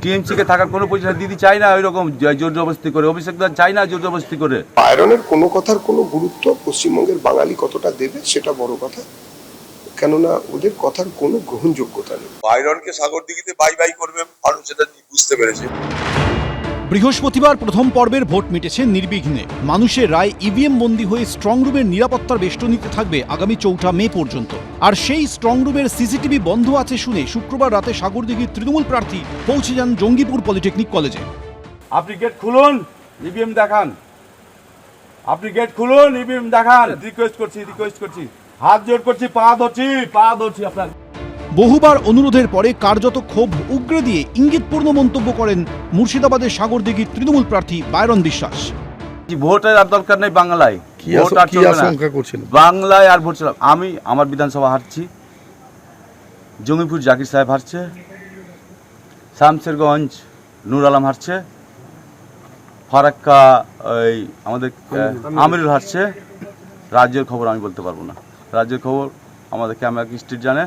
TMC কে থাকার কোনো position দিদি চাই না, ওই রকম জোর জবরদস্তি করে। অভিষেক দান চাই না জোর জবরদস্তি করে। বাইরনের কোনো কথার কোনো গুরুত্ব পশ্চিমবঙ্গের বাঙালি কতটা দেবে সেটা বড় কথা, কেননা ওদের কথার কোনো গ্রহণযোগ্যতা নেই। বাইরনকে সাগরদিঘিতে বাই বাই করবে মানুষ, সেটা বুঝতে পেরেছে। বৃহস্পতিবার প্রথম পর্বের ভোট মিটেছে নির্বিঘ্নে। মানুষের রায় ইভিএম বন্দী হয়ে স্ট্রং রুমের নিরাপত্তার বেষ্টনীতে থাকবে আগামী 4 মে পর্যন্ত। আর সেই স্ট্রং রুমের সিসিটিভি বন্ধ আছে শুনে শুক্রবার রাতে সাগরদিঘির তৃণমূল প্রার্থী পৌঁছে যান জঙ্গিপুর পলিটেকনিক কলেজে। আপনি গেট খুলুন, ইভিএম দেখান। আপনি গেট খুলুন, ইভিএম দেখান। রিকোয়েস্ট করছি, হাত জোর করছি, পা ধরছি আপনার। বহুবার অনুরোধের পরে কার্যত ক্ষোভ উগরে দিয়ে ইঙ্গিতপূর্ণ মন্তব্য করেন মুর্শিদাবাদের সাগরদিঘির তৃণমূল প্রার্থী বাইরন বিশ্বাস। ভোটের আর দরকার নেই বাংলায়, বাংলায় আর ভোট ছিল। আমি আমার বিধানসভা হারছি, জঙ্গিপুর জাকির সাহেব হারছে, শামশেরগঞ্জ নূর আলম হারছে, ফারাক্কা ওই আমাদের আমিরুল হারছে। রাজ্যের খবর আমি বলতে পারবো না, রাজ্যের খবর আমাদের ক্যামেরা স্ট্রিট জানে,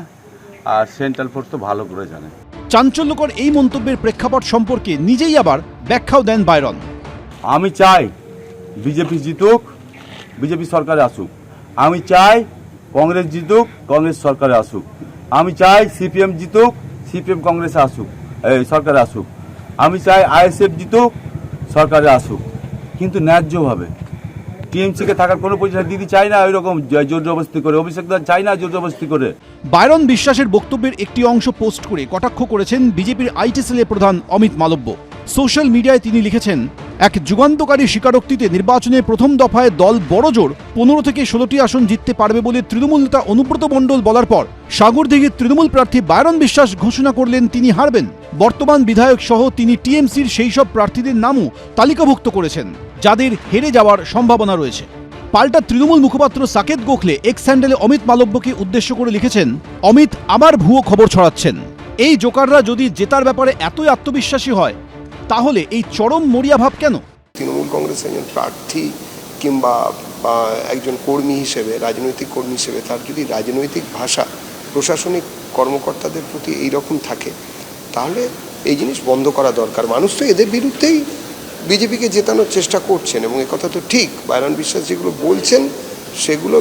আর সেন্ট্রাল ফোর্স তো ভালো করে জানে। চাঞ্চল্যকর এই মন্তব্যের প্রেক্ষাপট সম্পর্কে নিজেই আবার ব্যাখ্যাও দেন বাইরন। আমি চাই বিজেপি জিতুক, বিজেপি সরকারে আসুক। আমি চাই কংগ্রেস জিতুক, কংগ্রেস সরকারে আসুক। আমি চাই সিপিএম জিতুক, সিপিএম কংগ্রেসে আসুক, সরকারে আসুক। আমি চাই আইএসএফ জিতুক, সরকারে আসুক, কিন্তু ন্যায্যভাবে। টিএমসি কে থাকার কোনো পজিশন দিদি চাই না, ওই রকম জোর জবরদস্তি করে। অভিষেক দান চাই না জোর জবরদস্তি করে। বাইরন বিশ্বাসের বক্তব্যের একটি অংশ পোস্ট করে কটাক্ষ করেছেন বিজেপির আইটি সেলের প্রধান অমিত মালব্য। সোশ্যাল মিডিয়ায় তিনি লিখেছেন, এক যুগান্তকারী স্বীকারোক্তিতে নির্বাচনে প্রথম দফায় দল বড়জোর 15 থেকে 16টি আসন জিততে পারবে বলে তৃণমূল নেতা অনুব্রত মণ্ডল বলার পর সাগরদিঘির তৃণমূল প্রার্থী বাইরন বিশ্বাস ঘোষণা করলেন তিনি হারবেন। বর্তমান বিধায়ক সহ তিনি টিএমসির সেই সব প্রার্থীদের নামও তালিকাভুক্ত করেছেন যাদের হেরে যাওয়ার সম্ভাবনা রয়েছে। পাল্টা তৃণমূল মুখপাত্র সাকেত গোখলে এক্স হ্যান্ডেলে অমিত মালব্যকে উদ্দেশ্য করে লিখেছেন, অমিত আবার ভুয়ো খবর ছড়াচ্ছেন। এই জোকাররা যদি জেতার ব্যাপারে এতই আত্মবিশ্বাসী হয় তাহলে এই চরম মরিয়া ভাব কেন? তৃণমূল কংগ্রেসের একজন প্রার্থী কিংবা একজন কর্মী হিসেবে, রাজনৈতিক কর্মী হিসেবে তার যদি রাজনৈতিক ভাষা প্রশাসনিক কর্মকর্তাদের প্রতি এইরকম থাকে, তাহলে এই জিনিস বন্ধ করা দরকার। মানুষ তো এদের বিরুদ্ধেই বিজেপিকে জেতানোর চেষ্টা করছেন, এবং একথা তো ঠিক। বাইরন বিশ্বাস যেগুলো বলছেন সেগুলো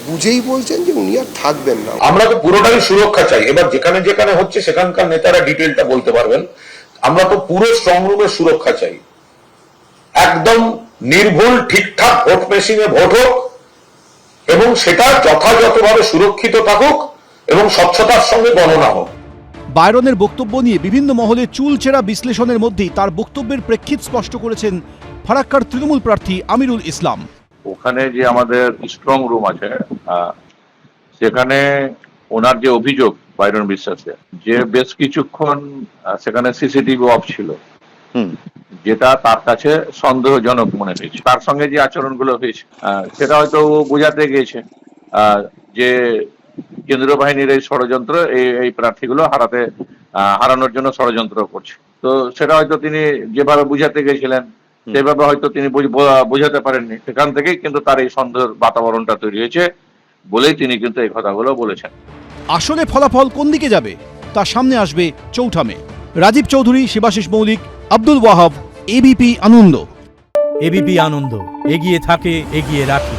বুঝেই বলছেন যে উনি আর থাকবেন না। আমরা তো পুরোটাই সুরক্ষা চাই। এবার যেখানে যেখানে হচ্ছে সেখানকার নেতারা ডিটেলটা বলতে পারবেন। আমরা তো পুরো স্ট্রং রুমের সুরক্ষা চাই, একদম নির্ভুল ঠিকঠাক ভোট মেশিনে ভোট হোক, এবং সেটা যথাযথভাবে সুরক্ষিত থাকুক এবং স্বচ্ছতার সঙ্গে গণনা হোক। বাইরনের বক্তব্য নিয়ে বিভিন্ন মহলে চুলচেরা বিশ্লেষণের মধ্যেই তার বক্তব্যের প্রেক্ষিত স্পষ্ট করেছেন ফারাক্কার তৃণমূল প্রার্থী আমিরুল ইসলাম। ওখানে যে আমাদের স্ট্রং রুম আছে, সেখানে ওনার যে অভিযোগ বাইরন বিশ্বাসের, যে বেশ কিছুক্ষণ সেখানে সিসিটিভি অফ ছিল, যেটা তার কাছে সন্দেহজনক মনে হয়েছে। তার সঙ্গে যে আচরণগুলো হয়েছে সেটা হয়তো ও বোঝাতে গিয়েছে যে কেন্দ্রীয় বাহিনীর এই ষড়যন্ত্র এই প্রার্থীগুলো হারানোর জন্য ষড়যন্ত্র করছে। তো সেটা হয়তো তিনি যেভাবে বুঝাতে গিয়েছিলেন সেভাবে হয়তো তিনি বোঝাতে পারেননি। সেখান থেকেই কিন্তু তার এই সন্দেহের বাতাবরণটা তৈরি হয়েছে বলেই তিনি কিন্তু এই কথাগুলো বলেছেন। আসলে ফলাফল কোন দিকে যাবে তা সামনে আসবে 4 মে। রাজীব চৌধুরী, শিবাশিস মৌলিক, আব্দুল ওয়াহাব, এবিপি আনন্দ। এবিপি আনন্দ, এগিয়ে থাকে, এগিয়ে রাখে।